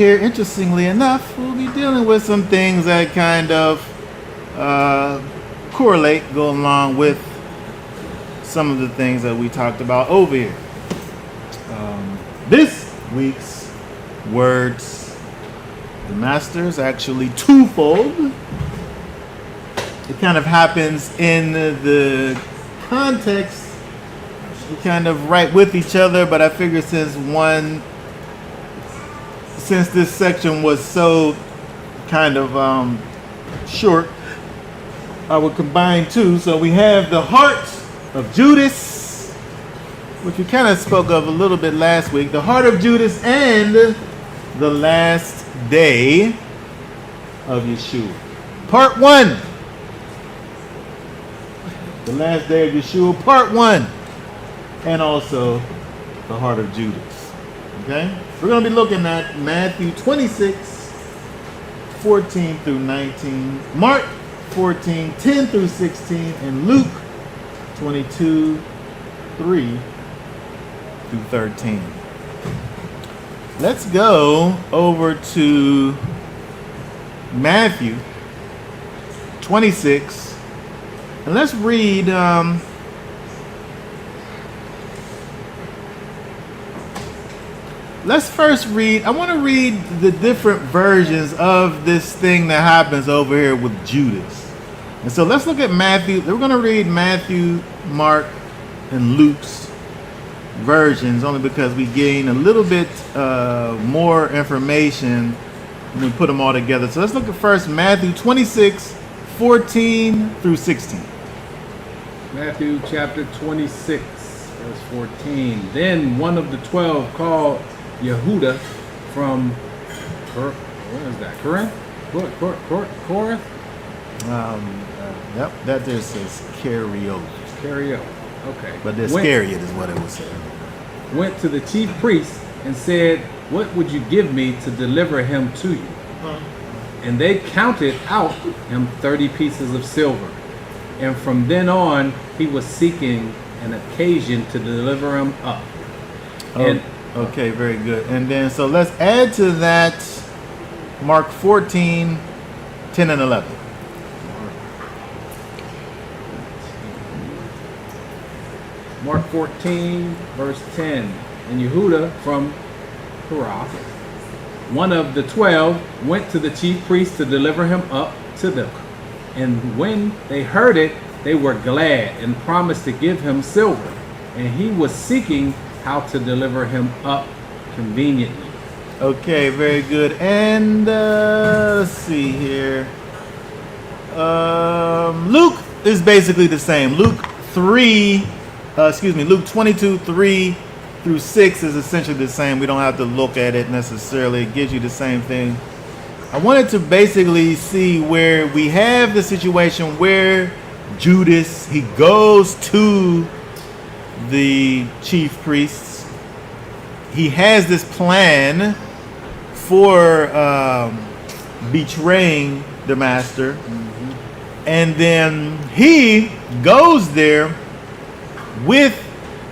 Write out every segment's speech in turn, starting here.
Here, interestingly enough, we'll be dealing with some things that kind of correlate, go along with some of the things that we talked about over here. This week's words, the master, is actually twofold. It kind of happens in the context, we kind of right with each other, but I figure since this section was so kind of short, I would combine two. So we have the heart of Judas, which we kind of spoke of a little bit last week. The heart of Judas and the last day of Yeshua. Part 1. The last day of Yeshua, part 1. And also the heart of Judas. Okay? We're going to be looking at Matthew 26, 14 through 19, Mark 14, 10 through 16, and Luke 22, 3 through 13. Let's go over to Matthew 26, and let's read let's first read, I want to read the different versions of this thing that happens over here with Judas. And so let's look at Matthew. We're going to read Matthew, Mark, and Luke's versions, only because we gain a little bit more information when we put them all together. So let's look at first Matthew 26, 14 through 16. Matthew chapter 26, verse 14. Then one of the 12 called Yehuda from where is that? Corinth? Corinth? Yep, that there says Cariote. Cariote. Okay. But the Iscariot is what it was saying. Went to the chief priest and said, "What would you give me to deliver him to you?" And they counted out him 30 pieces of silver. And from then on, he was seeking an occasion to deliver him up. Okay, very good. And then, so let's add to that Mark 14, 10 and 11. Mark 14, verse 10. And Yehuda from Korath, one of the 12, went to the chief priest to deliver him up to them. And when they heard it, they were glad and promised to give him silver. And he was seeking how to deliver him up conveniently. Okay, very good. And let's see here. Luke is basically the same. Luke 22, 3 through 6 is essentially the same. We don't have to look at it necessarily. It gives you the same thing. I wanted to basically see where we have the situation where Judas, he goes to the chief priests. He has this plan for betraying the master. And then he goes there with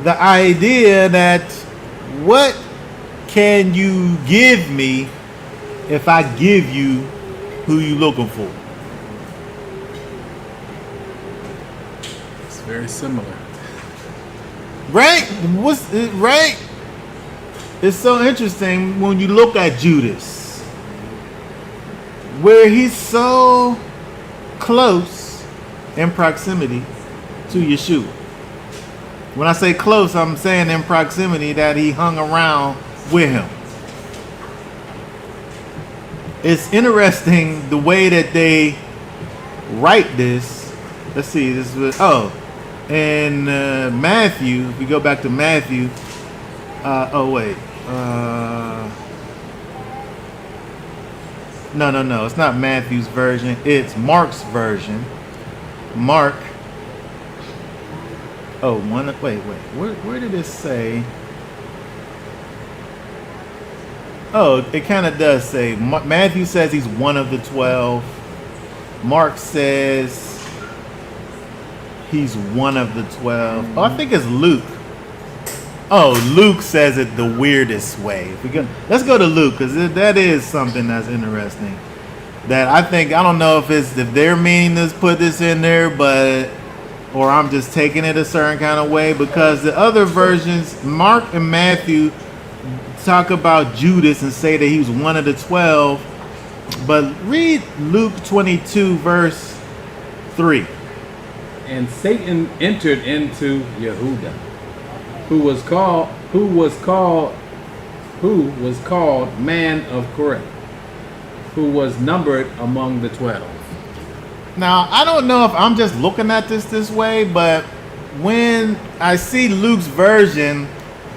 the idea that, what can you give me if I give you who you looking for? It's very similar. Right? Right? It's so interesting when you look at Judas, where he's so close in proximity to Yeshua. When I say close, I'm saying in proximity that he hung around with him. It's interesting the way that they write this. Let's see, this was, in Matthew, if we go back to Matthew, no, it's not Matthew's version, it's Mark's version. Mark, where did it say? Oh, it kind of does say, Matthew says he's one of the 12. Mark says he's one of the 12. Oh, I think it's Luke. Oh, Luke says it the weirdest way. Let's go to Luke because that is something that's interesting. That I don't know if they're meaning to put this in there, or I'm just taking it a certain kind of way because the other versions, Mark and Matthew, talk about Judas and say that he was one of the 12. But read Luke 22 verse 3. And Satan entered into Yehuda, who was called man of Corintth, who was numbered among the 12. Now, I don't know if I'm just looking at this way, but when I see Luke's version,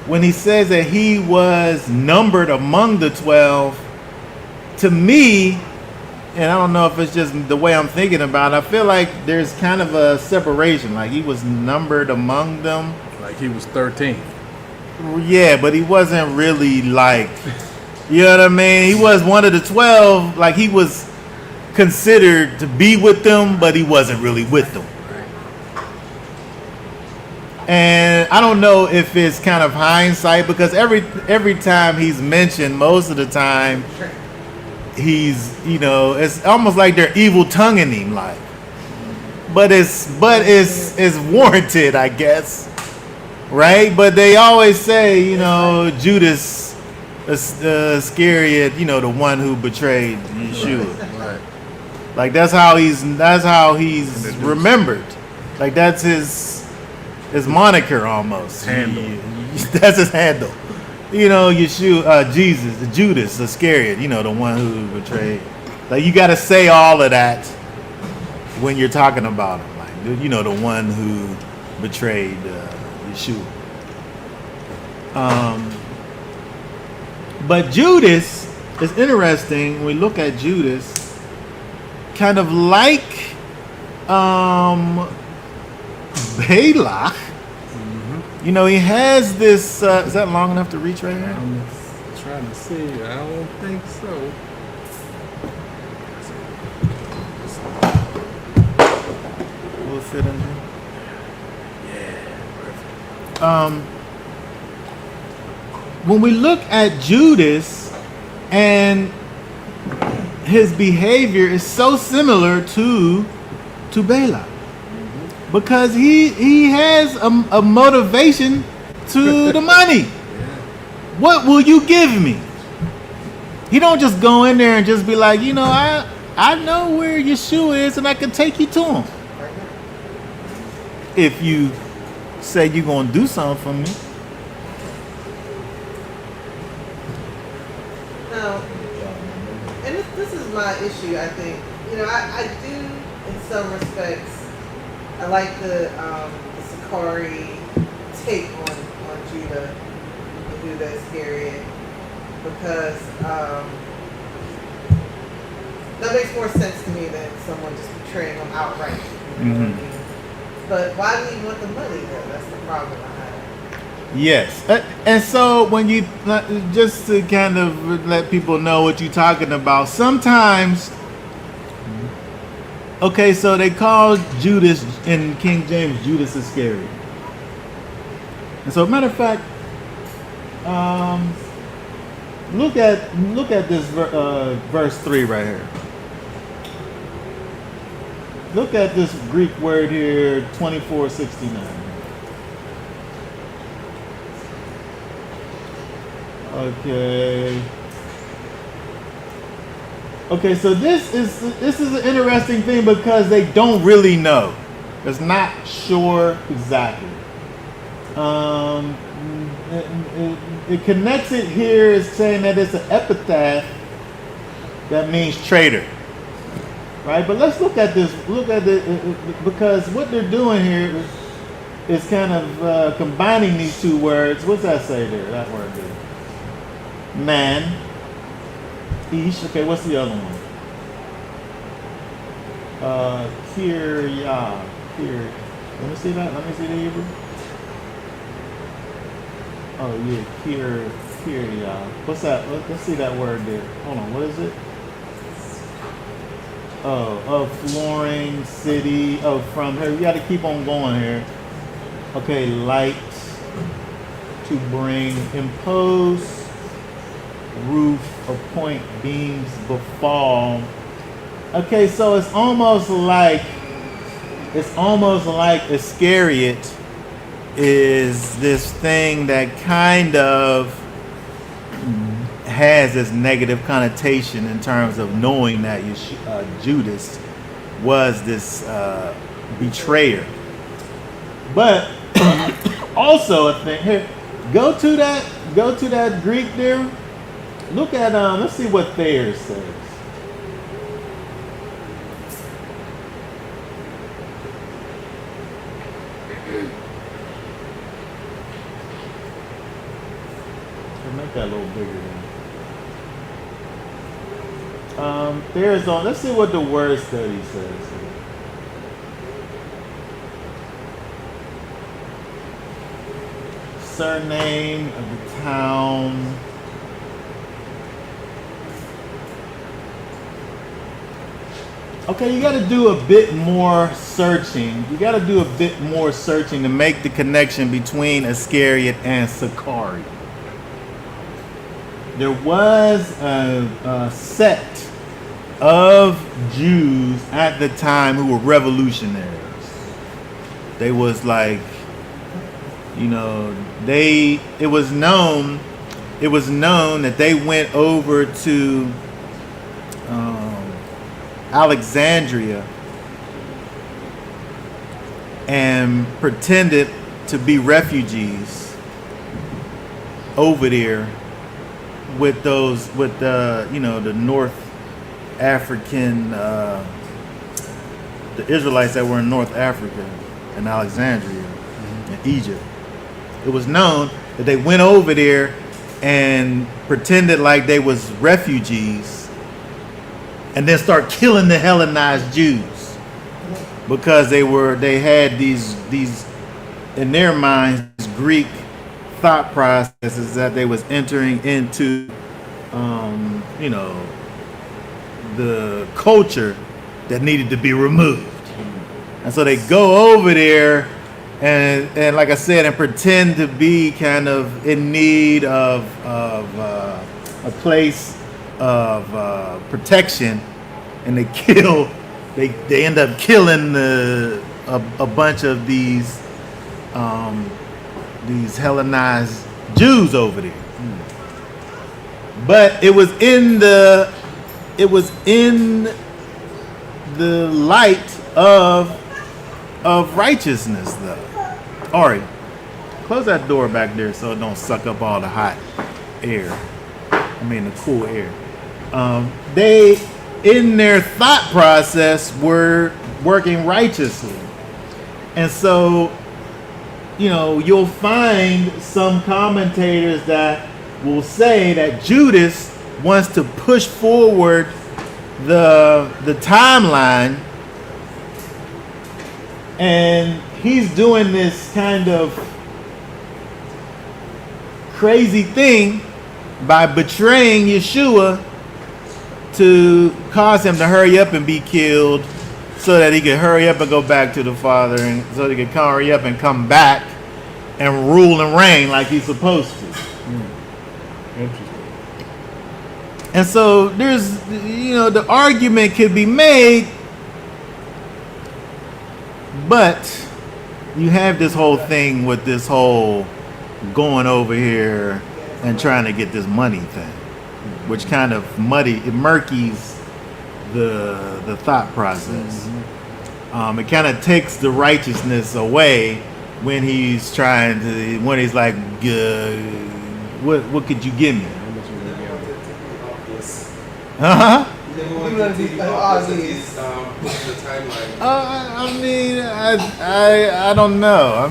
when he says that he was numbered among the 12, to me, and I don't know if it's just the way I'm thinking about it, I feel like there's kind of a separation, like he was numbered among them. Like he was 13. Yeah, but he wasn't really like, you know what I mean? He was one of the 12, like he was considered to be with them, but he wasn't really with them. And I don't know if it's kind of hindsight because every time he's mentioned, most of the time he's, it's almost like they're evil tonguing him, like. But it's warranted, I guess, right? But they always say, Judas Iscariot, the one who betrayed Yeshua. Right. Like that's how he's remembered. Like that's his moniker almost. Handle. That's his handle. Yeshua, Judas Iscariot, the one who betrayed. Like you got to say all of that when you're talking about him. Like the one who betrayed Yeshua. But Judas is interesting. When we look at Judas, kind of like Balak. Mm-hmm. He has this. Is that long enough to reach right here? I'm trying to see. I don't think so. Will it fit in here? Yeah, perfect. When we look at Judas and his behavior is so similar to Balak. Because he has a motivation to the money. Yeah. What will you give me? He don't just go in there and just be like, I know where Yeshua is and I can take you to him. If you say you're going to do something for me. No. And this is my issue, I think. I do, in some respects, I like the Sakari take on Judah Iscariot because that makes more sense to me than someone just betraying him outright. You know what I mean? But why do you want the money though? That's the problem I have. Yes. And so when you, just to kind of let people know what you're talking about, sometimes, okay, so they call Judas in King James Judas Iscariot. And so, matter of fact, look at this verse 3 right here. Look at this Greek word here, 2469. Okay, so this is an interesting thing because they don't really know. It's not sure exactly. It connects it here as saying that it's an epithet that means traitor. Right? But let's look at this. Look at it because what they're doing here is kind of combining these two words. What's that say there? That word there. Man. Ish. Okay, what's the other one? Kiryah. Let me see that. Let me see the Hebrew. Oh yeah, Kiryah. What's that? Let's see that word there. Hold on. What is it? Oh, flooring, city. Oh, from here. We got to keep on going here. Okay, light. to bring impose roof, appoint beams, befall. Okay, so it's almost like Iscariot is this thing that kind of has this negative connotation in terms of knowing that Judas was this betrayer. But also a thing here. Go to that Greek there. Look at let's see what Thayer says. Make that a little bigger. There's on. Let's see what the word study says. Surname of the town. Okay, you got to do a bit more searching. You got to do a bit more searching to make the connection between Iscariot and Sicarii. There was a sect of Jews at the time who were revolutionaries. They was like, it was known that they went over to Alexandria and pretended to be refugees over there with the North African the Israelites that were in North Africa and Alexandria and Egypt. It was known that they went over there and pretended like they was refugees and then start killing the Hellenized Jews because they had these in their minds Greek thought processes that they was entering into the culture that needed to be removed. And so they go over there and like I said, and pretend to be kind of in need of a place of protection, and they end up killing a bunch of these Hellenized Jews over there. But it was in the light of righteousness, though. Ari, close that door back there so it don't suck up all the hot air. The cool air. They, in their thought process, were working righteously. And so, you'll find some commentators that will say that Judas wants to push forward the timeline, and he's doing this kind of crazy thing by betraying Yeshua to cause him to hurry up and be killed so that he could hurry up and go back to the Father, and so he could hurry up and come back and rule and reign like he's supposed to. Interesting. And so there's, the argument could be made, but you have this whole thing with this whole going over here and trying to get this money thing, which kind of murkies the thought process. It kind of takes the righteousness away when he's like, what could you give me? I don't know.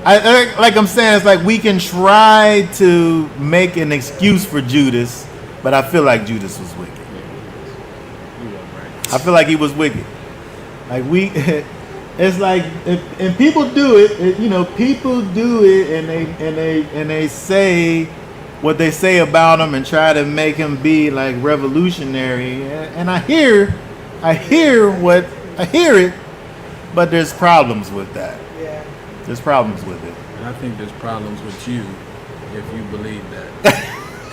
Like I'm saying, it's like we can try to make an excuse for Judas, but I feel like Judas was wicked. I feel like he was wicked. Like it's like, and people do it. People do it, and they say what they say about him and try to make him be like revolutionary. And I hear it, but there's problems with that. Yeah. There's problems with it. And I think there's problems with you if you believe that.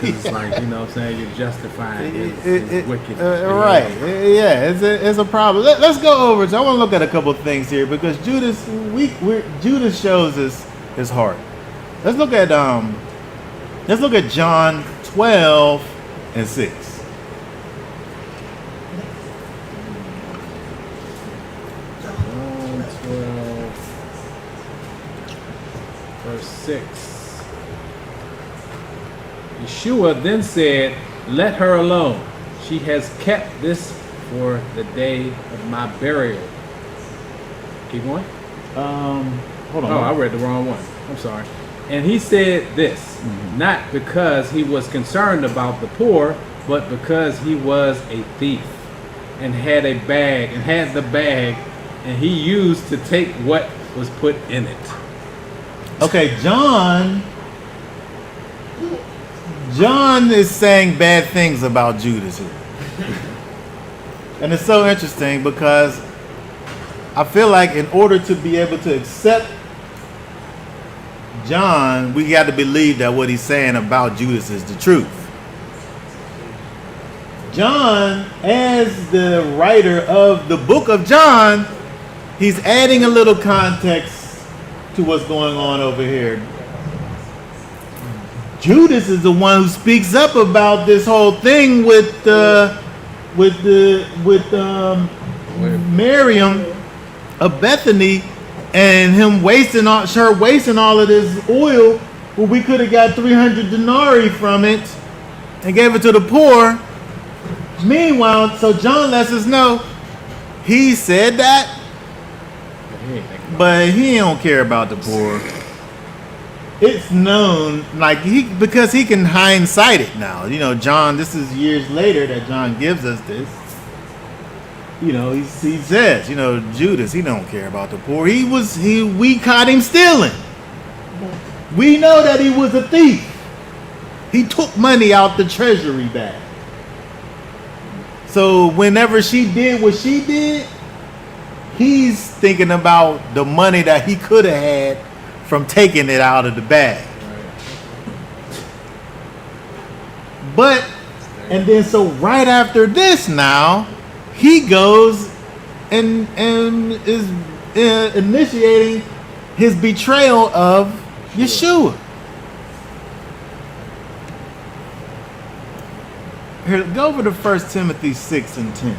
Because it's like, you know what I'm saying, you're justifying his wicked right. behavior. Yeah, it's a problem. Let's go over. So I want to look at a couple of things here because Judas shows us his heart. Let's look at John 12:6. John 12, verse 6. Yeshua then said, "Let her alone. She has kept this for the day of my burial." Keep going. Hold on. Oh, I read the wrong one. I'm sorry. And he said this, not because he was concerned about the poor, but because he was a thief and had the bag, and he used to take what was put in it. Okay, John is saying bad things about Judas here. And it's so interesting because I feel like in order to be able to accept John, we got to believe that what he's saying about Judas is the truth. John, as the writer of the book of John, he's adding a little context to what's going on over here. Judas is the one who speaks up about this whole thing with Miriam of Bethany and him wasting all of this oil. Well, we could have got 300 denarii from it and gave it to the poor. Meanwhile, so John lets us know he said that, but he don't care about the poor. It's known, like because he can hindsight it now. You know, John, this is years later that John gives us this. You know, he says, you know, Judas, he don't care about the poor. We caught him stealing. We know that he was a thief. He took money out the treasury bag. So whenever she did what she did, he's thinking about the money that he could have had from taking it out of the bag. But, and then so right after this now, he goes and is initiating his betrayal of Yeshua. Here, go over to 1 Timothy 6:10.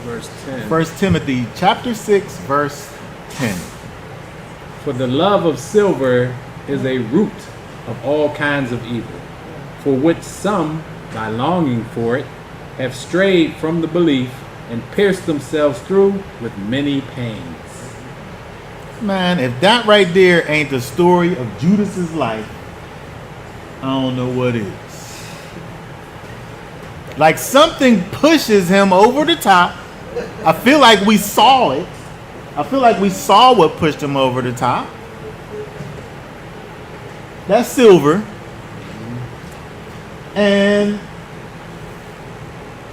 Verse 10. 1 Timothy chapter 6, verse 10. For the love of silver is a root of all kinds of evil, for which some, by longing for it, have strayed from the belief and pierced themselves through with many pains. Man, if that right there ain't the story of Judas's life, I don't know what is. Like something pushes him over the top. I feel like we saw it. I feel like we saw what pushed him over the top. That's silver. And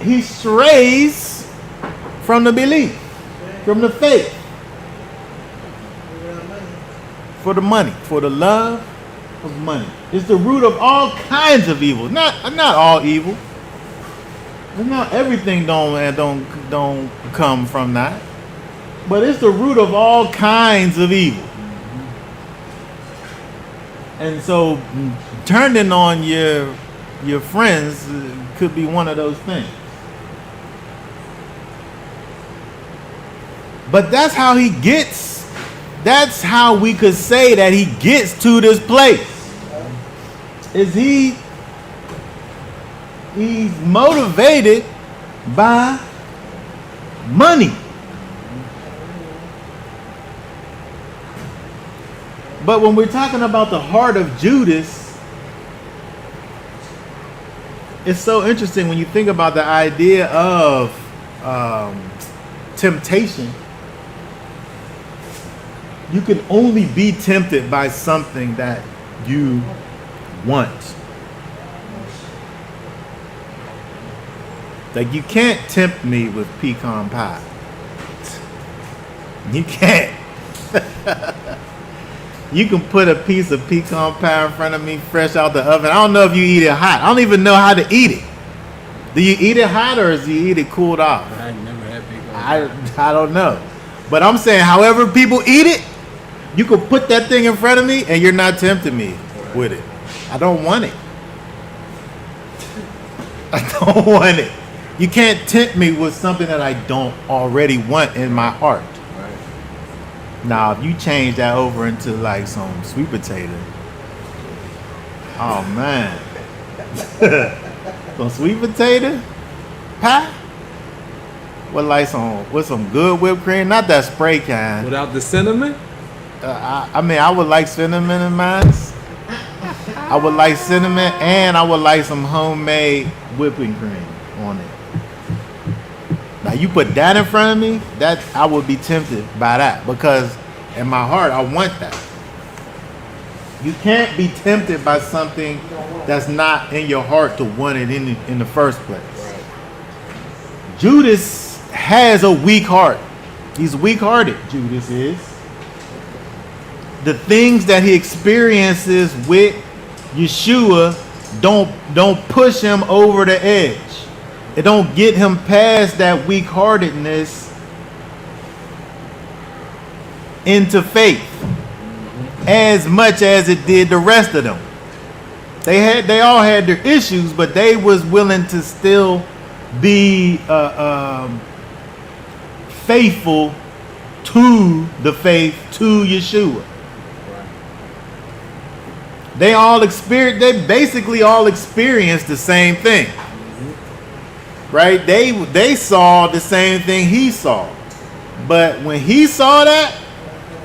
he strays from the belief, from the faith. For the money, for the love of money. It's the root of all kinds of evil. Not all evil. Not everything don't come from that. But it's the root of all kinds of evil. And so turning on your friends could be one of those things. But that's how he gets. That's how we could say that he gets to this place. Is he's motivated by money. But when we're talking about the heart of Judas, it's so interesting when you think about the idea of temptation. You can only be tempted by something that you want. Like, you can't tempt me with pecan pie. You can't. You can put a piece of pecan pie in front of me fresh out the oven. I don't know if you eat it hot. I don't even know how to eat it. Do you eat it hot or do you eat it cooled off? I never had pecan pie. I don't know. But I'm saying however people eat it, you can put that thing in front of me and you're not tempting me with it. I don't want it. I don't want it. You can't tempt me with something that I don't already want in my heart. Right. Now, if you change that over into like some sweet potato, oh man, some sweet potato pie with some good whipped cream, not that spray kind. Without the cinnamon? I mean, I would like cinnamon in mine. I would like cinnamon, and I would like some homemade whipping cream on it. Now, you put that in front of me, that I would be tempted by that, because in my heart, I want that. You can't be tempted by something that's not in your heart to want it in the first place. Right. Judas has a weak heart. He's weak-hearted, Judas is. The things that he experiences with Yeshua don't push him over the edge. It don't get him past that weak-heartedness into faith as much as it did the rest of them. They all had their issues, but they was willing to still be faithful to the faith, to Yeshua. They basically all experienced the same thing. Right? They saw the same thing he saw. But when he saw that,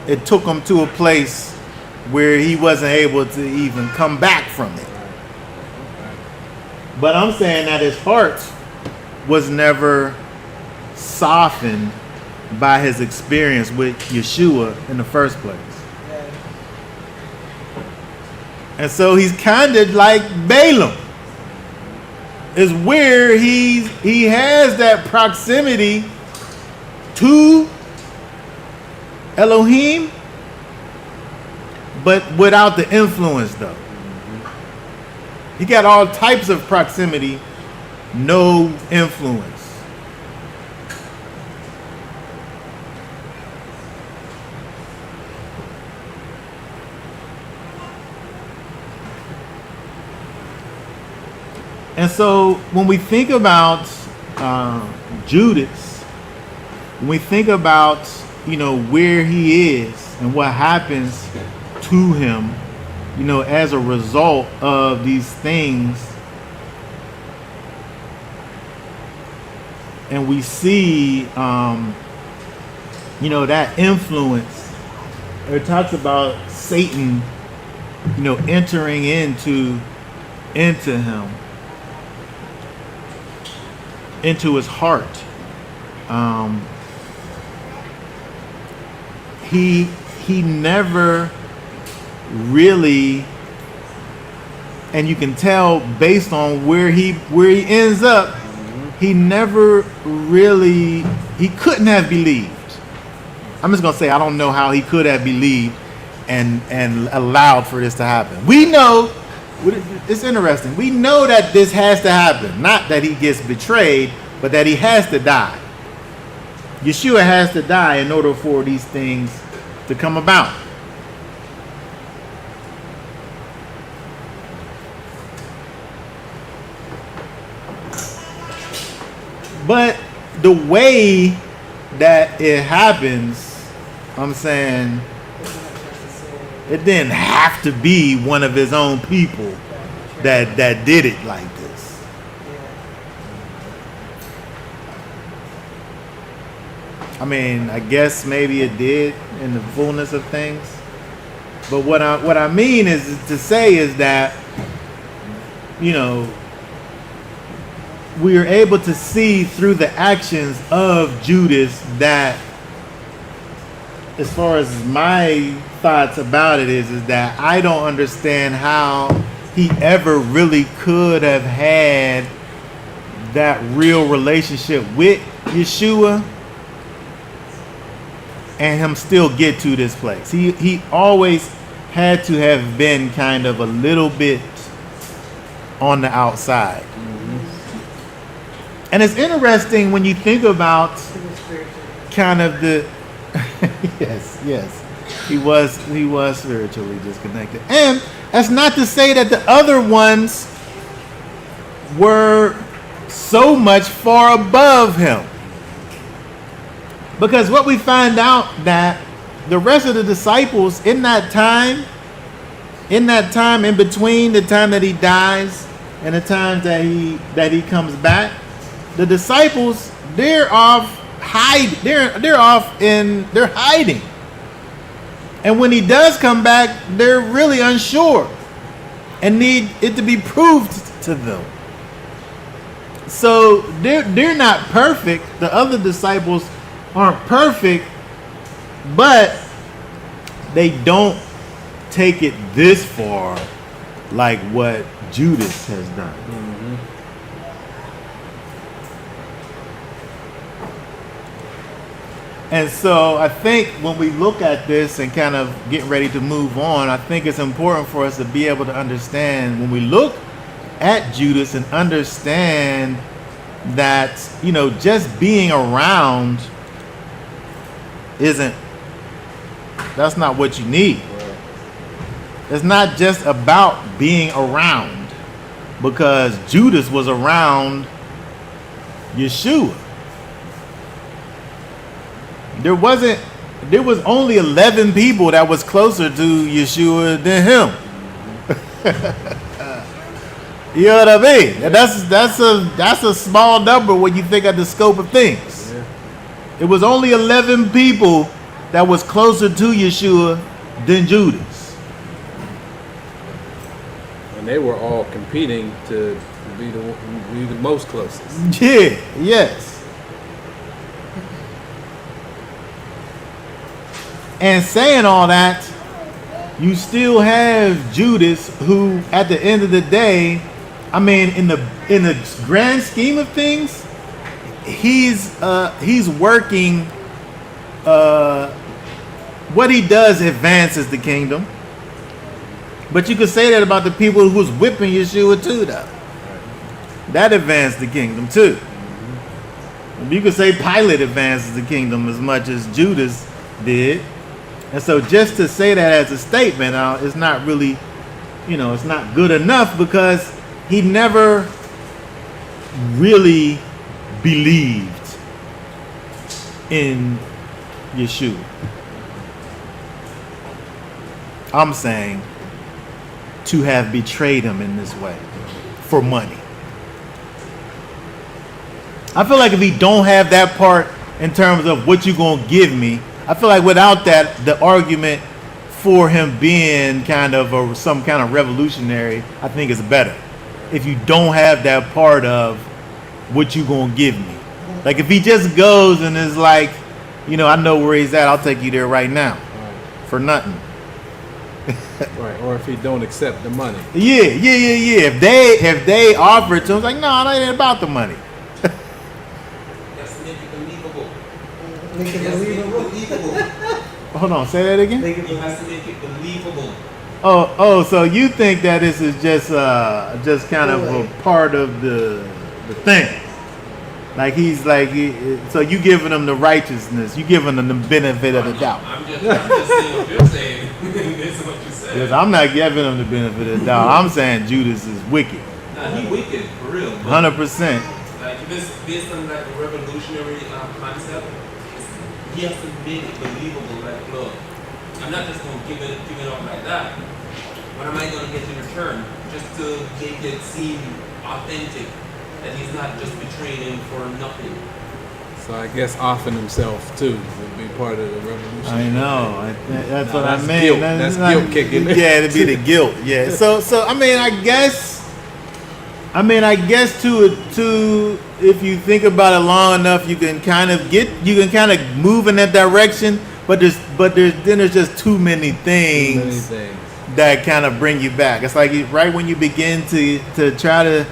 it took him to a place where he wasn't able to even come back from it. But I'm saying that his heart was never softened by his experience with Yeshua in the first place. And so he's kind of like Balaam. Is where he has that proximity to Elohim, but without the influence though. He got all types of proximity, no influence. And so when we think about Judas, when we think about, where he is and what happens to him, as a result of these things, and we see, that influence, it talks about Satan, entering into him. Into his heart. He never really, and you can tell based on where he ends up, he never really, he couldn't have believed. I'm just gonna say I don't know how he could have believed and allowed for this to happen. We know. It's interesting. We know that this has to happen. Not that he gets betrayed, but that he has to die. Yeshua has to die in order for these things to come about. But the way that it happens, I'm saying, it didn't have to be one of his own people that did it like this. I mean, I guess maybe it did in the fullness of things. But what I mean is to say is that, we are able to see through the actions of Judas that, as far as my thoughts about it is that I don't understand how he ever really could have had that real relationship with Yeshua and him still get to this place. He always had to have been kind of a little bit on the outside. And it's interesting when you think about kind of the yes, he was spiritually disconnected. And that's not to say that the other ones were so much far above him. Because what we find out that the rest of the disciples in that time in between the time that he dies and the time that he comes back, the disciples, they're hiding. And when he does come back, they're really unsure and need it to be proved to them. So they're not perfect. The other disciples aren't perfect, but they don't take it this far like what Judas has done. And so I think when we look at this and kind of get ready to move on, I think it's important for us to be able to understand when we look at Judas and understand that, just being around that's not what you need. It's not just about being around, because Judas was around Yeshua. There was only 11 people that was closer to Yeshua than him. You know what I mean? And that's a small number when you think of the scope of things. Yeah. It was only 11 people that was closer to Yeshua than Judas. And they were all competing to be the most closest. Yeah, yes. And saying all that, you still have Judas, who at the end of the day, I mean, in the grand scheme of things, he's working. What he does advances the kingdom. But you could say that about the people who was whipping Yeshua too, though. That advanced the kingdom too. You could say Pilate advances the kingdom as much as Judas did. And so just to say that as a statement is not really, it's not good enough, because he never really believed in Yeshua. I'm saying to have betrayed him in this way for money. I feel like if he don't have that part in terms of what you gonna give me, I feel like without that, the argument for him being kind of some kind of revolutionary, I think is better. If you don't have that part of what you gonna give me. Like if he just goes and is like, I know where he's at, I'll take you there right now. For nothing. Right, or if he don't accept the money. Yeah. If they offer it to him, it's like, no, it ain't about the money. That's make it believable. Make it Yes, make it believable. believable. Hold on, say that again. Make it He has to believable. make it believable. Oh, so you think that this is just kind of a part of the thing? Like so you giving them the righteousness, you giving them the benefit of the doubt. I'm just saying what you're saying. This is what you said. Because I'm not giving them the benefit of the doubt. I'm saying Judas is wicked, Nah, he wicked for real. but, 100%. Like this, based on like a revolutionary concept, he has to make it believable. Like, look, I'm not just gonna give it up like that. What am I gonna get in return? Just to make it seem authentic. That he's not just betraying him for nothing. So I guess offing himself too would be part of the revolution. I know. That's No, what that's I mean. guilt. That's guilt kicking. Yeah, it'd be the guilt. Yeah. So I mean, I guess to if you think about it long enough, you can kind of move in that direction. But there's just too many things that kind of bring you back. It's like right when you begin to try to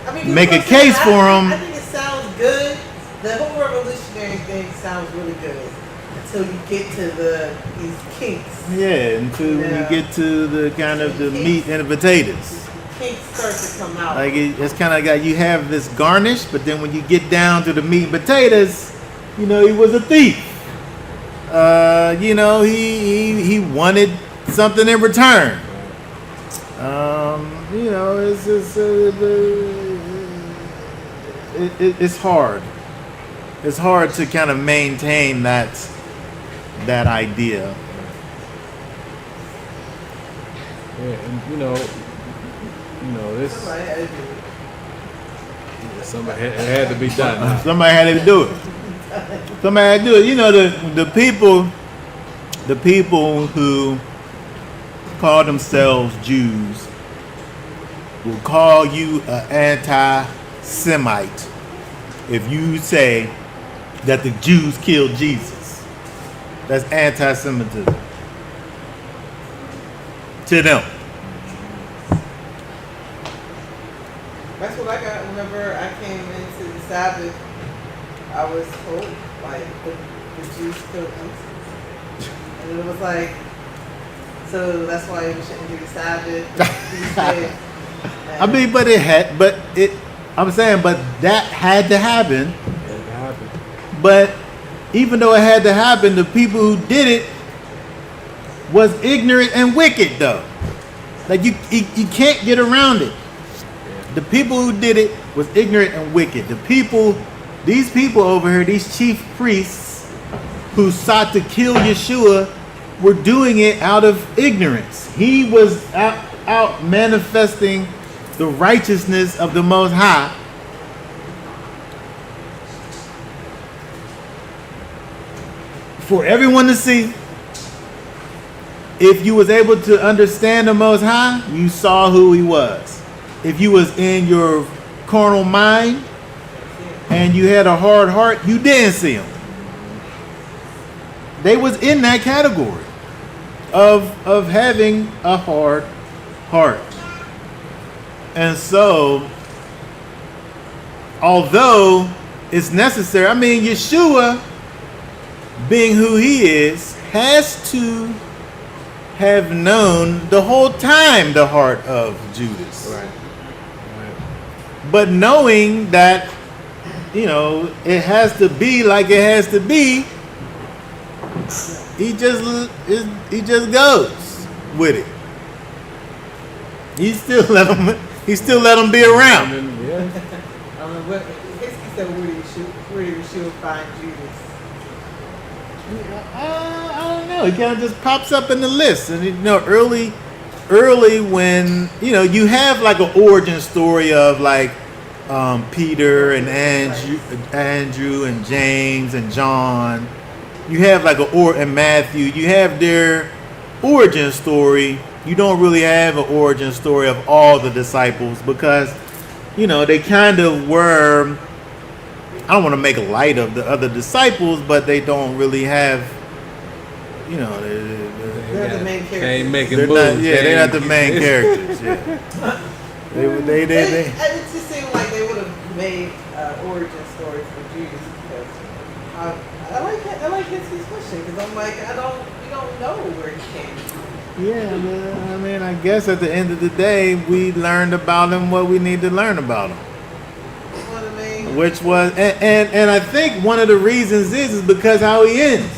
I mean, make a you know what I'm case saying? for I him. think it sounds good. The whole revolutionary thing sounds really good until you get to these kinks. Yeah, until Yeah. you get to the kind of the meat and the potatoes. Kinks start to come out. Like it's kind of got you have this garnish, but then when you get down to the meat and potatoes, you know he was a thief. You know he wanted something in return. You know it's just it's hard. It's hard to kind of maintain that idea. Yeah, and you know this. Somebody had to do it. Somebody it had to be done. Huh? Somebody had to do it. Somebody had to do it. You know the people who call themselves Jews will call you an anti-Semite if you say that the Jews killed Jesus. That's anti-Semitism to them. That's what I got whenever I came into the Sabbath. I was told, like, the Jews killed Jesus. And it was like, so that's why we shouldn't do the Sabbath. I mean, I'm saying, but that had to happen. It happened. But even though it had to happen, the people who did it was ignorant and wicked, though. Like you can't get around it. The people who did it was ignorant and wicked. These people over here, these chief priests who sought to kill Yeshua, were doing it out of ignorance. He was out manifesting the righteousness of the Most High. For everyone to see. If you was able to understand the Most High, you saw who he was. If you was in your carnal mind and you had a hard heart, you didn't see him. They was in that category of having a hard heart. And so, although it's necessary, I mean, Yeshua, being who he is, has to have known the whole time the heart of Judas. Right. But knowing that, you know, it has to be like it has to be, he just goes with it. He still let him be around. Yeah. I mean, what Hiskey said, where did Yeshua find Judas? I don't know. He kind of just pops up in the list, and you know, early when you have like an origin story of like Peter and Andrew and James and John. You have like and Matthew. You have their origin story. You don't really have an origin story of all the disciples because they kind of were. I don't want to make light of the other disciples, but they don't really have, They're the main characters. They ain't making they're moves. not, they're not the main characters. Yeah. They. It just seemed like they would have made origin story for Judas because I like his question because I'm like we don't know where he came from. Yeah, but, I mean, I guess at the end of the day, we learned about him what we need to learn about him. Which was, and I think one of the reasons is because how he ends.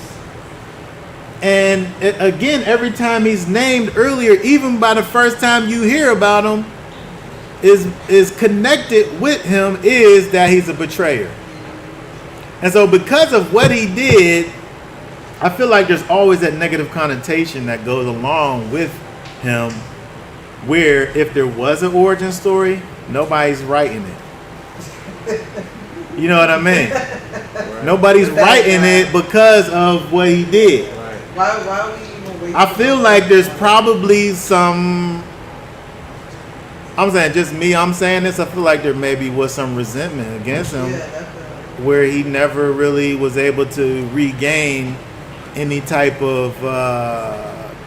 And again, every time he's named earlier, even by the first time you hear about him, is connected with him is that he's a betrayer. And so because of what he did, I feel like there's always that negative connotation that goes along with him, where if there was an origin story, nobody's writing it. You know what I mean? Right. Nobody's writing it because of what he did. Right. Why are we even waiting? I feel like there's probably some. I'm saying just me. I'm saying this. I feel like there maybe was some resentment against him, Yeah, definitely. where he never really was able to regain any type of.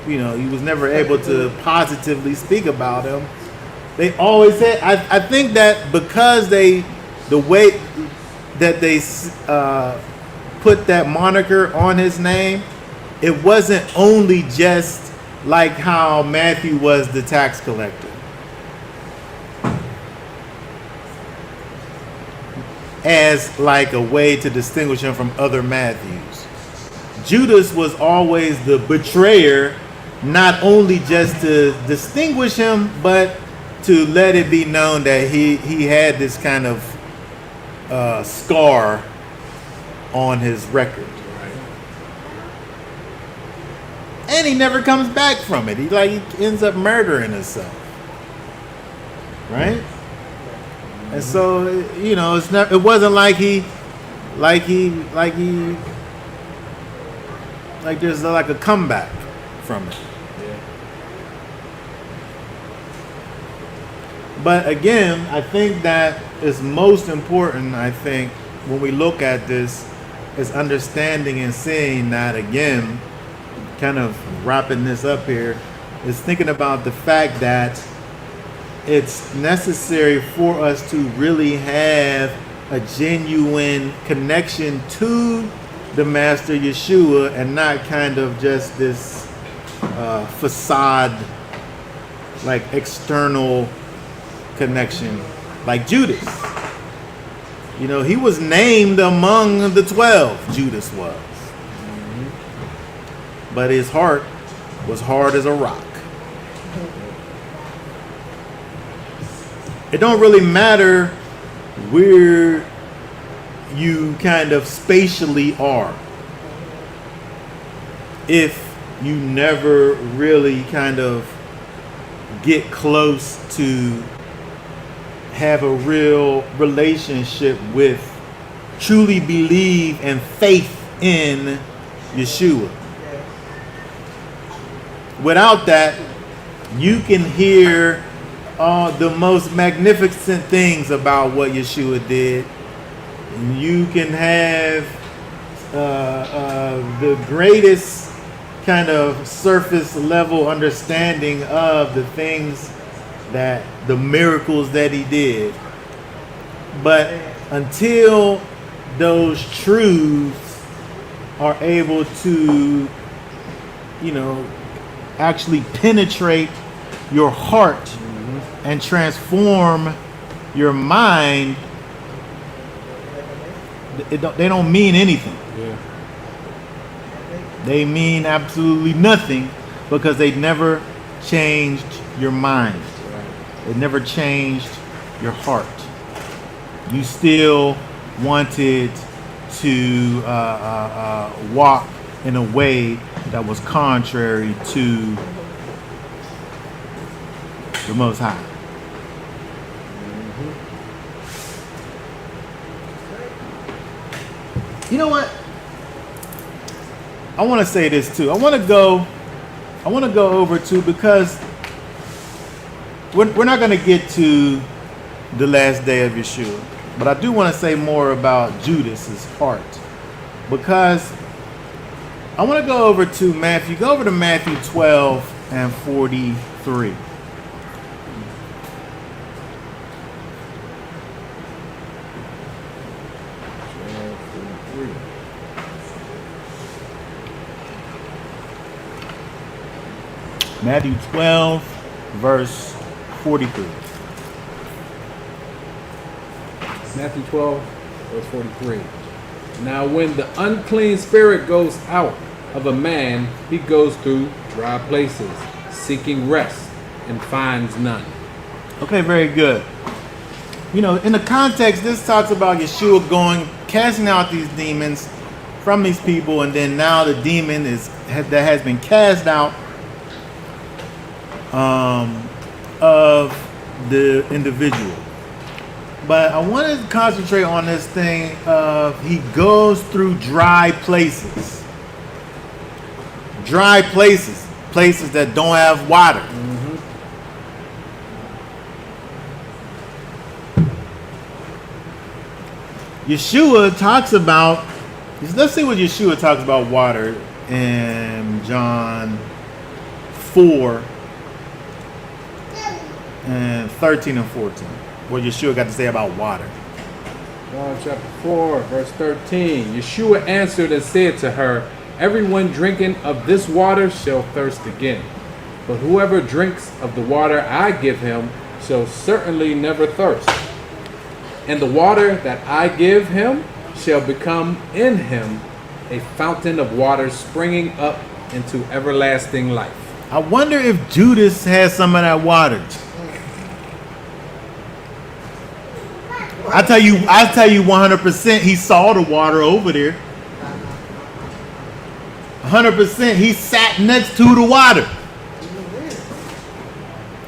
He was never able to positively speak about him They always said. I think that because the way that they put that moniker on his name, it wasn't only just like how Matthew was the tax collector. As like a way to distinguish him from other Matthews. Judas was always the betrayer, not only just to distinguish him, but to let it be known that he had this kind of scar on his record. And he never comes back from it. He ends up murdering himself. Right? And so, you know, it wasn't like there's like a comeback from it. But again, I think that is most important, I think, when we look at this, is understanding and seeing that, again, kind of wrapping this up here, is thinking about the fact that it's necessary for us to really have a genuine connection to the Master Yeshua and not kind of just this facade, like external connection, like Judas. You know, he was named among the 12, Judas was. But his heart was hard as a rock. It don't really matter where you kind of spatially are if you never really kind of get close to have a real relationship with, truly believe and faith in Yeshua. Without that, you can hear the most magnificent things about what Yeshua did. You can have the greatest kind of surface level understanding of the things that the miracles that he did. But until those truths are able to, you know, actually penetrate your heart and transform your mind, they don't mean anything. Yeah. They mean absolutely nothing because they never changed your mind. It never changed your heart. You still wanted to walk in a way that was contrary to the Most High. You know what? I want to say this too. I want to go over to, because we're not going to get to the last day of Yeshua, but I do want to say more about Judas's heart, because I want to go over to Matthew. Go over to Matthew 12 and 43. Matthew 12, verse 43. Matthew 12, verse 43. Now when the unclean spirit goes out of a man, he goes through dry places, seeking rest, and finds none. Okay, very good. You know, in the context, this talks about Yeshua casting out these demons from these people, and then now the demon that has been cast out of the individual. But I want to concentrate on this thing of he goes through dry places. Dry places. Places that don't have water. Yeshua talks about, let's see what Yeshua talks about water in John 4. and 13 and 14. What Yeshua got to say about water. John chapter 4, verse 13. Yeshua answered and said to her, everyone drinking of this water shall thirst again. But whoever drinks of the water I give him shall certainly never thirst. And the water that I give him shall become in him a fountain of water springing up into everlasting life. I wonder if Judas has some of that water. I tell you 100% he saw the water over there. 100% he sat next to the water.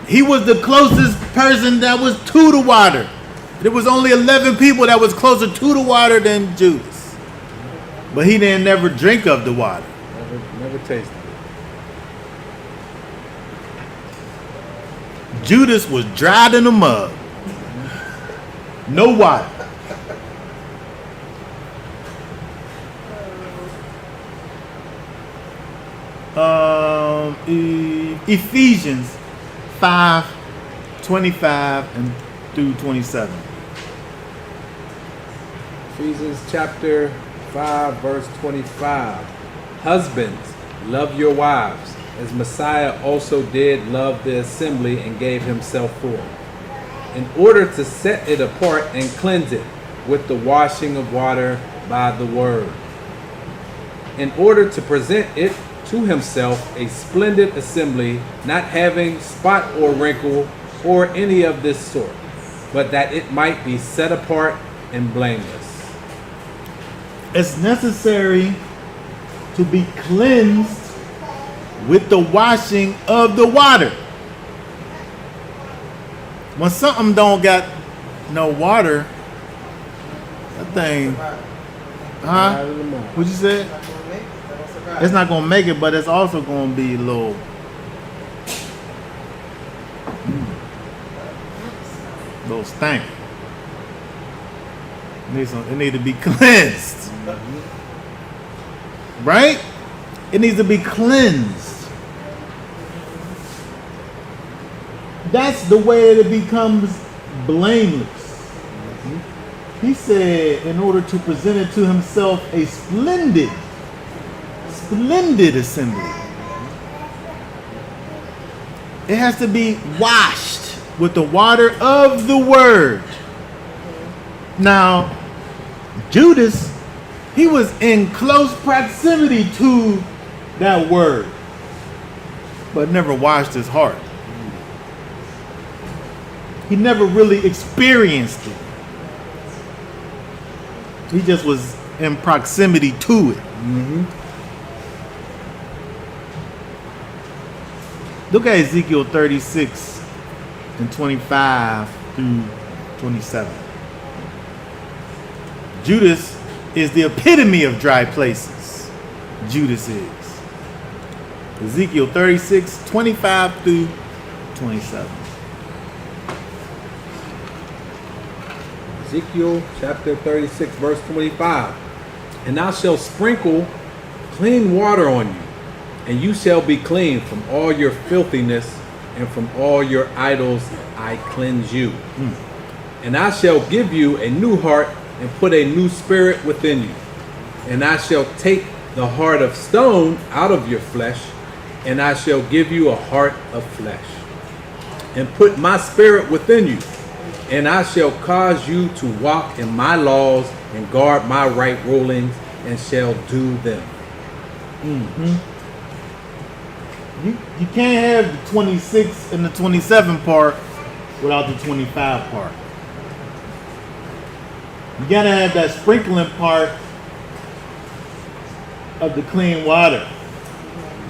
He was the closest person that was to the water. There was only 11 people that was closer to the water than Judas. But he didn't never drink of the water. Never tasted it. Judas was dried in the mud. No water. Ephesians 5:25 and through 27. Ephesians chapter 5, verse 25. Husbands, love your wives, as Messiah also did love the assembly and gave himself for it, in order to set it apart and cleanse it with the washing of water by the word, in order to present it to himself a splendid assembly, not having spot or wrinkle or any of this sort, but that it might be set apart and blameless. It's necessary to be cleansed with the washing of the water. When something don't got no water, that thing, huh? What you said? It's not gonna make it, but it's also gonna be a little. Little stank. It needs to be cleansed. Right? It needs to be cleansed. That's the way it becomes blameless. He said, in order to present it to himself a splendid assembly. It has to be washed with the water of the word. Now, Judas, he was in close proximity to that word, but never washed his heart. He never really experienced it. He just was in proximity to it. Look at Ezekiel 36 and 25 through 27. Judas is the epitome of dry places. Judas is. Ezekiel 36, 25 through 27. Ezekiel chapter 36, verse 25. And thou shalt sprinkle clean water on you, and you shall be clean from all your filthiness, and from all your idols I cleanse you. And I shall give you a new heart, and put a new spirit within you. And I shall take the heart of stone out of your flesh, and I shall give you a heart of flesh, and put my spirit within you. And I shall cause you to walk in my laws, and guard my right rulings, and shall do them. You can't have the 26 and the 27 part without the 25 part. You gotta have that sprinkling part of the clean water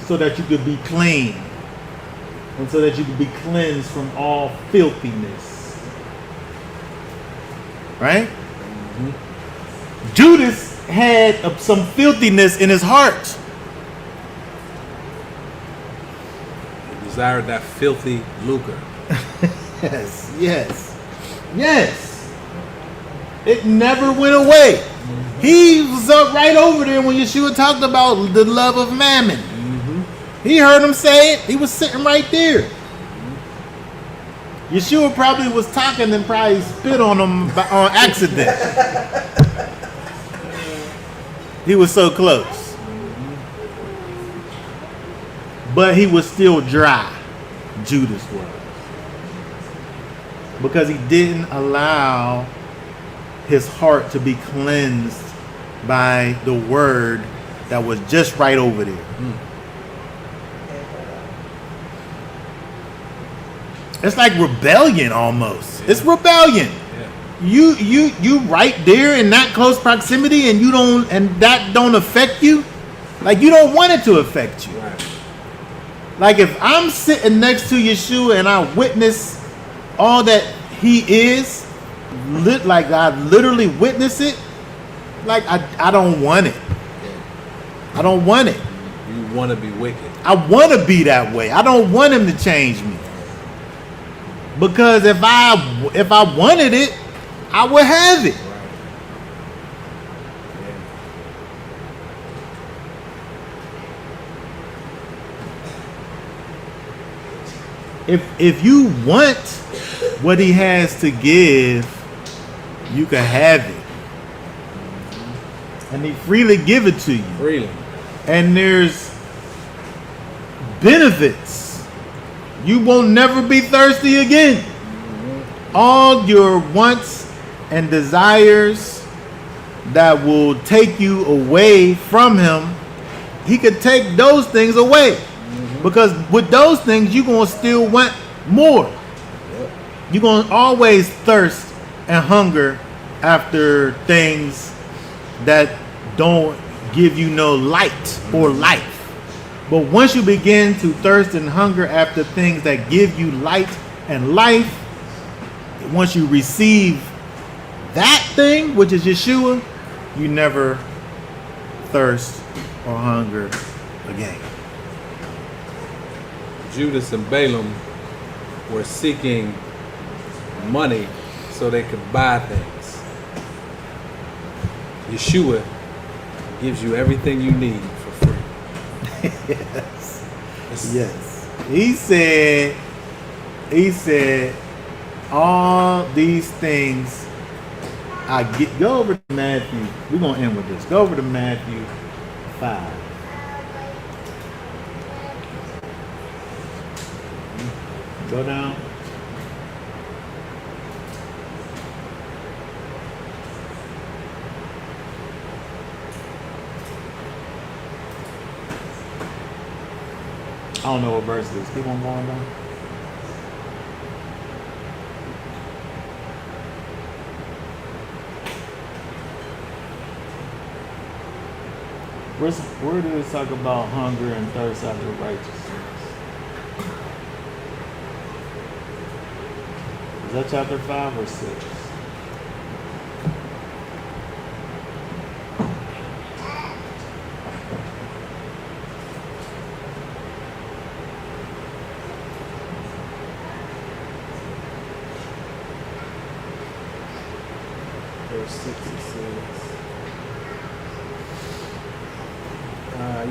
so that you could be clean and so that you could be cleansed from all filthiness. Right? Judas had some filthiness in his heart. He desired that filthy lucre. Yes. It never went away. He was up right over there when Yeshua talked about the love of mammon. He heard him say it. He was sitting right there. Yeshua probably was talking and probably spit on him on accident. He was so close. But he was still dry. Judas was. Because he didn't allow his heart to be cleansed by the word that was just right over there. It's like rebellion almost. Yeah. It's rebellion. Yeah. You right there in that close proximity and that don't affect you. Like you don't want it to affect you. Right. Like if I'm sitting next to Yeshua and I witness all that he is, like I literally witness it, like I don't want it. I don't want it. You want to be wicked. I want to be that way. I don't want him to change me. Because if I wanted it, I would have it. If you want what he has to give, you can have it. And he freely give it to you. Freely. And there's benefits. You will never be thirsty again. All your wants and desires that will take you away from him, he could take those things away. Because with those things, you're going to still want more. You're going to always thirst and hunger after things that don't give you no light or life. But once you begin to thirst and hunger after things that give you light and life, once you receive that thing, which is Yeshua, you never thirst or hunger again. Judas and Balaam were seeking money so they could buy things. Yeshua gives you everything you need for free. Yes. Yes. He said, all these things I get. Go over to Matthew. We're going to end with this. Go over to Matthew 5. Go down. I don't know what verse it is. Keep on going down. Where do it talk about hunger and thirst after righteousness? Is that chapter 5 or 6? Verse 6 it says,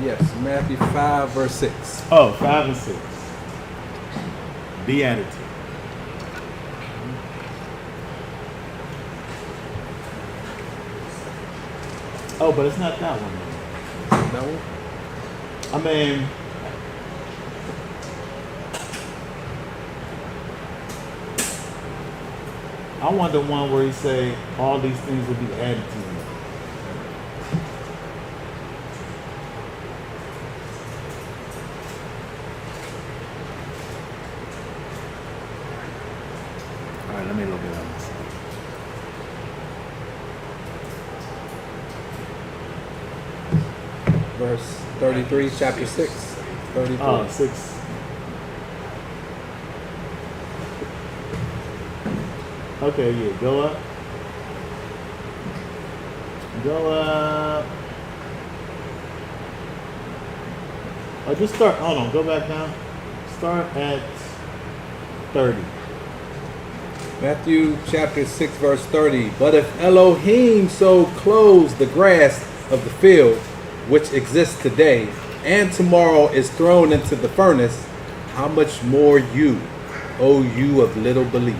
yes, Matthew 5 verse 6. Oh, 5 and 6. Beatitude. Oh, but it's not that one. That one? I mean, I want the one where he say all these things will be added to you. All right, let me look it up. Verse 33, chapter 6. 33. Oh, 6. Okay, yeah, go up. Go up. Oh, just start. Hold on, go back down. Start at 30. Matthew chapter 6 verse 30. But if Elohim so clothes the grass of the field, which exists today, and tomorrow is thrown into the furnace, how much more you, O you of little belief?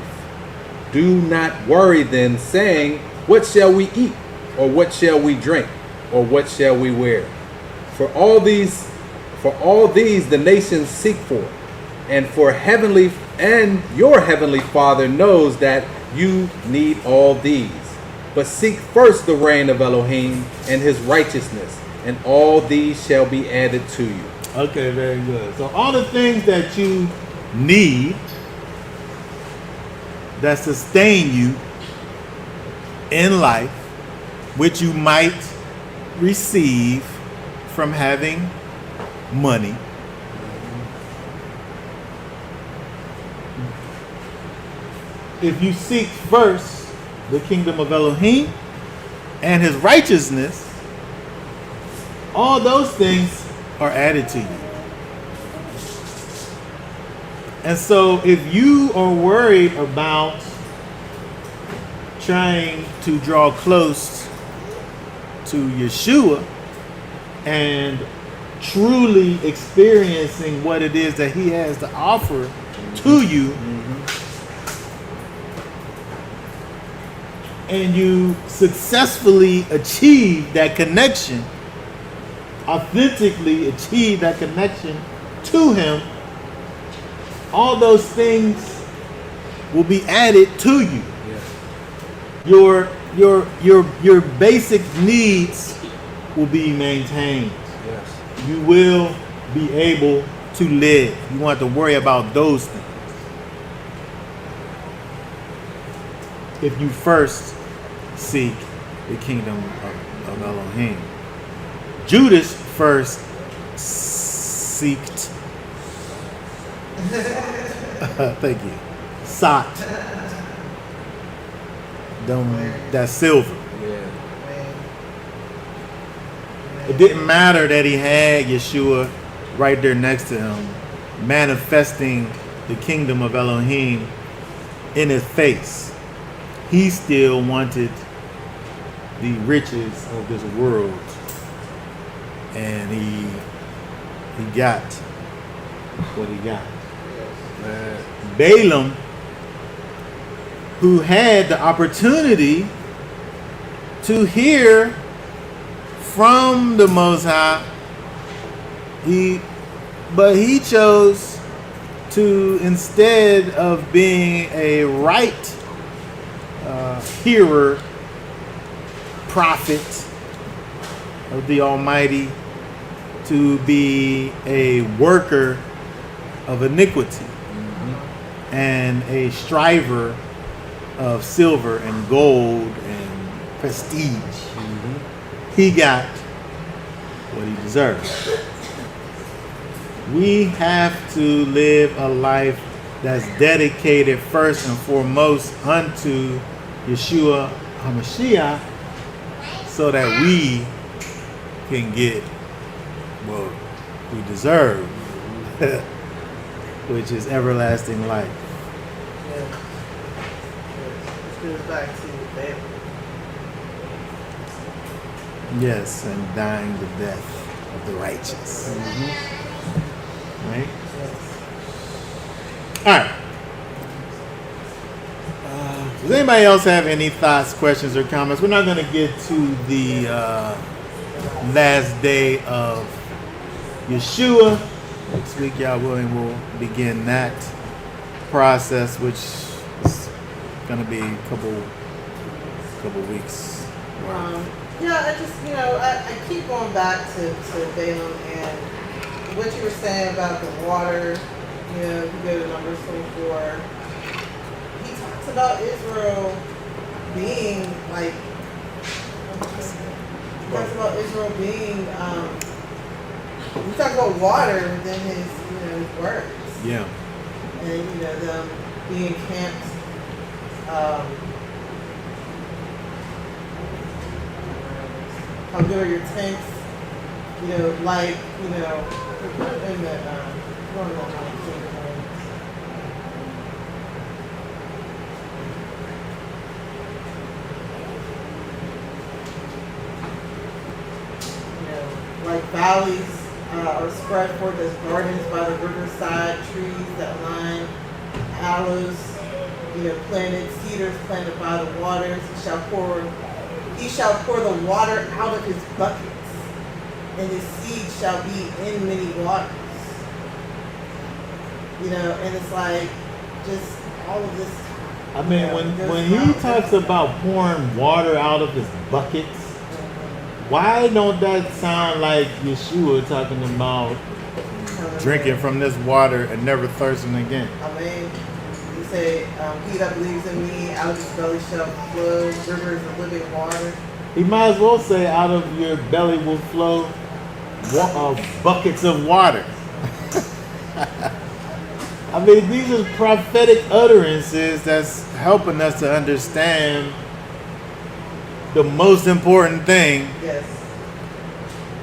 Do not worry then, saying, what shall we eat? Or what shall we drink? Or what shall we wear? For all these the nations seek for, and your heavenly Father knows that you need all these. But seek first the reign of Elohim and his righteousness, and all these shall be added to you. Okay, very good. So all the things that you need that sustain you in life, which you might receive from having money, if you seek first the kingdom of Elohim and his righteousness, all those things are added to you. And so if you are worried about trying to draw close to Yeshua and truly experiencing what it is that he has to offer to you, and you successfully achieve that connection, authentically achieve that connection to him, all those things will be added to you. Yes. Your basic needs will be maintained. Yes. You will be able to live. You want to worry about those things. If you first seek the kingdom of Elohim. Judas first seeked. Thank you. Sought. That silver. Yeah. It didn't matter that he had Yeshua right there next to him, manifesting the kingdom of Elohim in his face. He still wanted the riches of this world, and he got what he got. Balaam, who had the opportunity to hear from the Most High, but he chose to, instead of being a right hearer, prophet of the Almighty, to be a worker of iniquity and a striver of silver and gold and prestige. He got what he deserved. We have to live a life that's dedicated first and foremost unto Yeshua HaMashiach, so that we can get what we deserve, which is everlasting life. It goes back to Balaam. Yes, and dying the death of the righteous. Right? All right. Does anybody else have any thoughts, questions, or comments? We're not going to get to the last day of Yeshua. Next week, y'all willing, we'll begin that process, which is going to be a couple weeks. Yeah, I just, I keep going back to Balaam and what you were saying about the water. If you go to Numbers 24, he talks about Israel being like, he talks about Israel being, he talks about water within his words. Yeah. And, them being camped, how good are your tents? Like, put it in the, going on 19 points. Like valleys are spread forth as gardens by the riverside, trees that line aloes, planted, cedars planted by the waters. He shall pour the water out of his buckets, and his seed shall be in many waters. And it's like just all of this. I mean, when he talks about pouring water out of his buckets, why don't that sound like Yeshua talking about drinking from this water and never thirsting again? I mean, he said, he that believes in me, out of his belly shall flow rivers of living water. He might as well say, out of your belly will flow buckets of water. I mean, these are prophetic utterances that's helping us to understand the most important thing Yes.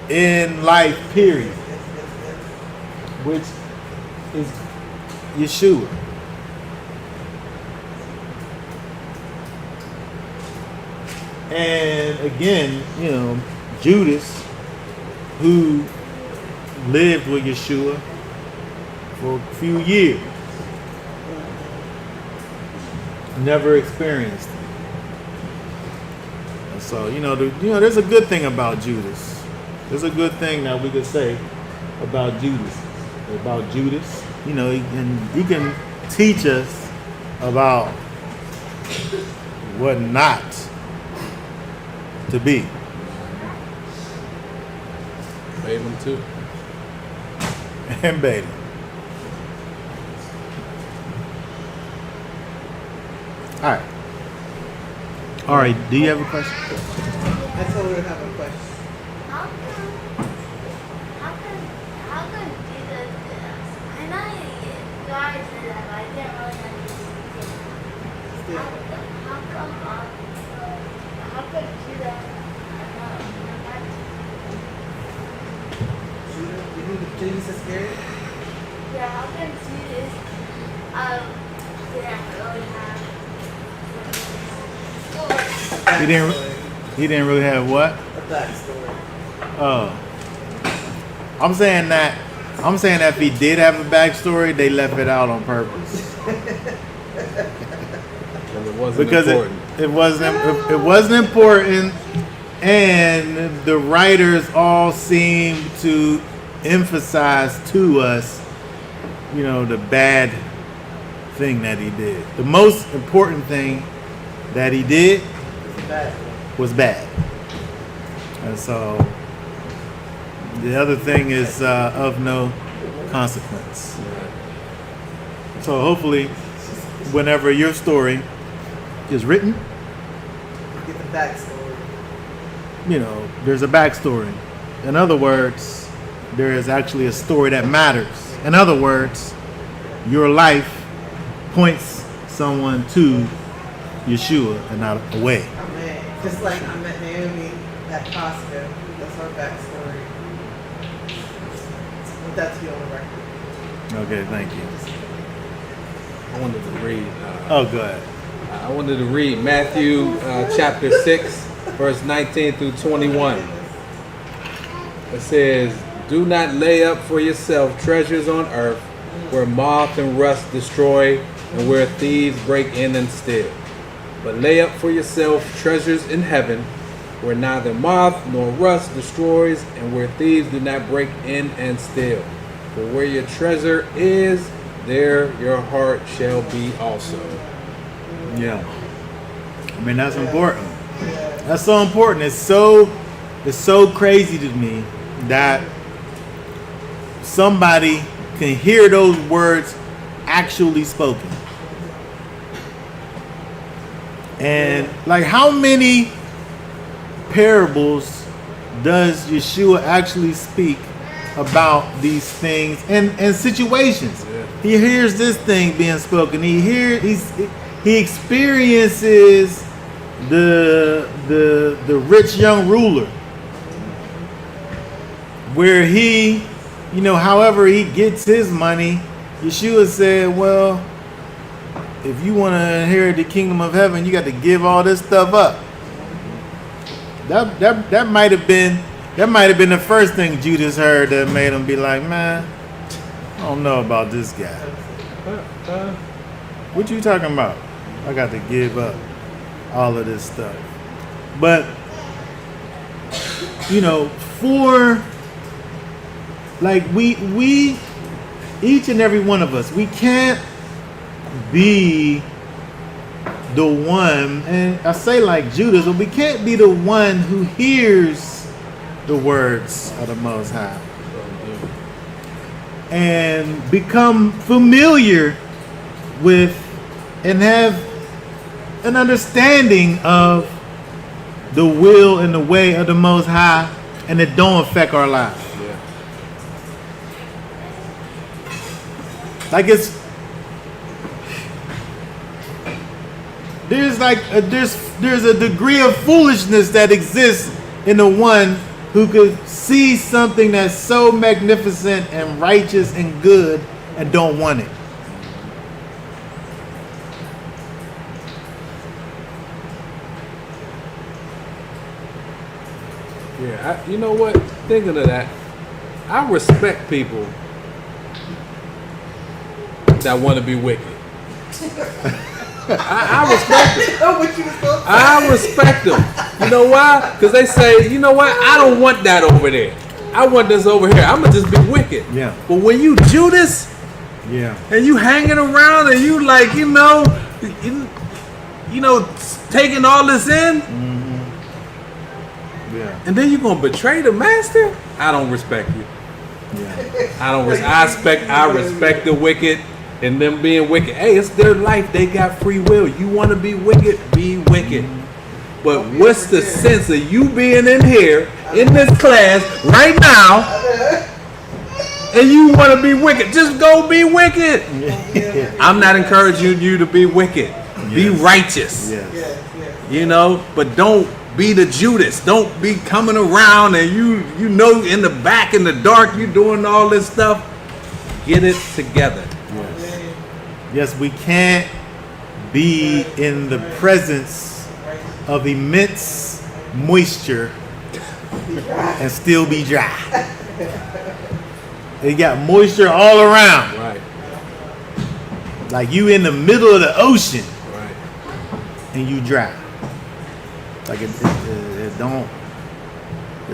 in life, period, Yes. which is Yeshua. And again, Judas, who lived with Yeshua for a few years, never experienced it. And so, there's a good thing about Judas. There's a good thing that we could say about Judas. He can teach us about what not to be. Balaam too. And Balaam. All right. Do you have a question? I told her to have a question. How come Jesus did that? I know God said that, but I didn't really understand. How come Judas? Judas Iscariot? Yeah, how come Judas didn't really have? He didn't really have what? A backstory. Oh. I'm saying that if he did have a backstory, they left it out on purpose. Because it wasn't Because important. it wasn't important, and the writers all seem to emphasize to us, the bad thing that he did. The most important thing that he did was bad. And so the other thing is of no consequence. So hopefully, whenever your story is written, Get the backstory. there's a backstory. In other words, there is actually a story that matters. In other words, your life points someone to Yeshua and not away. Amen. Just like I met Naomi at Costco. That's her backstory. Want that to be on the record. Okay, thank you. I wanted to read. Oh, go ahead. I wanted to read Matthew chapter 6, verse 19 through 21. It says, "Do not lay up for yourself treasures on earth, where moth and rust destroy, and where thieves break in and steal. But lay up for yourself treasures in heaven, where neither moth nor rust destroys, and where thieves do not break in and steal. For where your treasure is, there your heart shall be also." Yeah. I mean, that's important. That's so important. It's so crazy to me that somebody can hear those words actually spoken. And like, how many parables does Yeshua actually speak about these things and situations? Yeah. He hears this thing being spoken. He experiences the rich young ruler, where he, however he gets his money. Yeshua said, well, if you want to inherit the kingdom of heaven, you got to give all this stuff up. That might have been the first thing Judas heard that made him be like, man, I don't know about this guy. What you talking about? I got to give up all of this stuff. But, you know, for, like, we, each and every one of us, we can't be the one, and I say like Judas, but we can't be the one who hears the words of the Most High and become familiar with and have an understanding of the will and the way of the Most High, and it don't affect our lives. Yeah. Like there's a degree of foolishness that exists in the one who could see something that's so magnificent and righteous and good and don't want it. Yeah, you know what? Thinking of that, I respect people that want to be wicked. I respect them. Oh, what you was supposed to say. I respect them. You know why? Because they say, you know what? I don't want that over there. I want this over here. I'm going to just be wicked. Yeah. But when you Judas Yeah. and you hanging around and you like, you know, taking all this in, Yeah. and then you're going to betray the master? I don't respect you. Yeah. I respect the wicked and them being wicked. Hey, it's their life. They got free will. You want to be wicked? Be wicked. But what's the sense of you being in here, in this class, right now, and you want to be wicked? Just go be wicked. I'm not encouraging you to be wicked. Be Yes. righteous. Yes. Yes, yes. You know, but don't be the Judas. Don't be coming around and you know in the back in the dark you doing all this stuff. Get it together. Yes. Yes, we can't be in the presence of immense moisture and still be dry. It got moisture all around. Right. Like you in the middle of the ocean Right. and you dry. Like it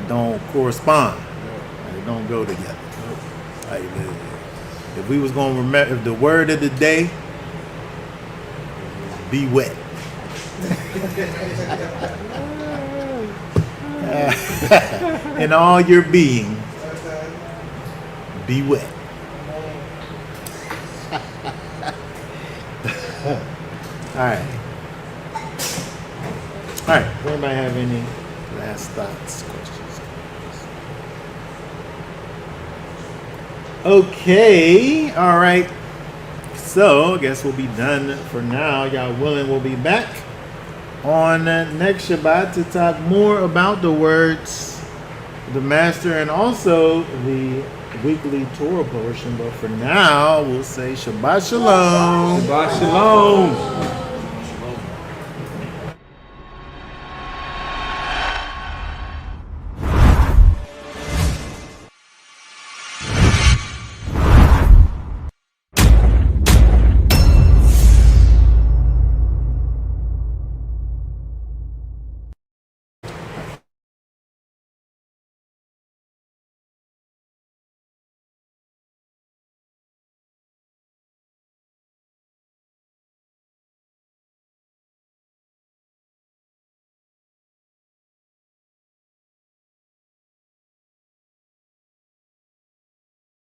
don't correspond. Like it don't go together. Like if we was gonna remember, if the word of the day, be wet. In all your being, be wet. All right. All right. Anybody have any last thoughts, questions? Okay. All right. So I guess we'll be done for now. Y'all willing? We'll be back on next Shabbat to talk more about the words of the Master and also the weekly Torah portion. But for now, we'll say Shabbat Shalom. Shabbat shalom.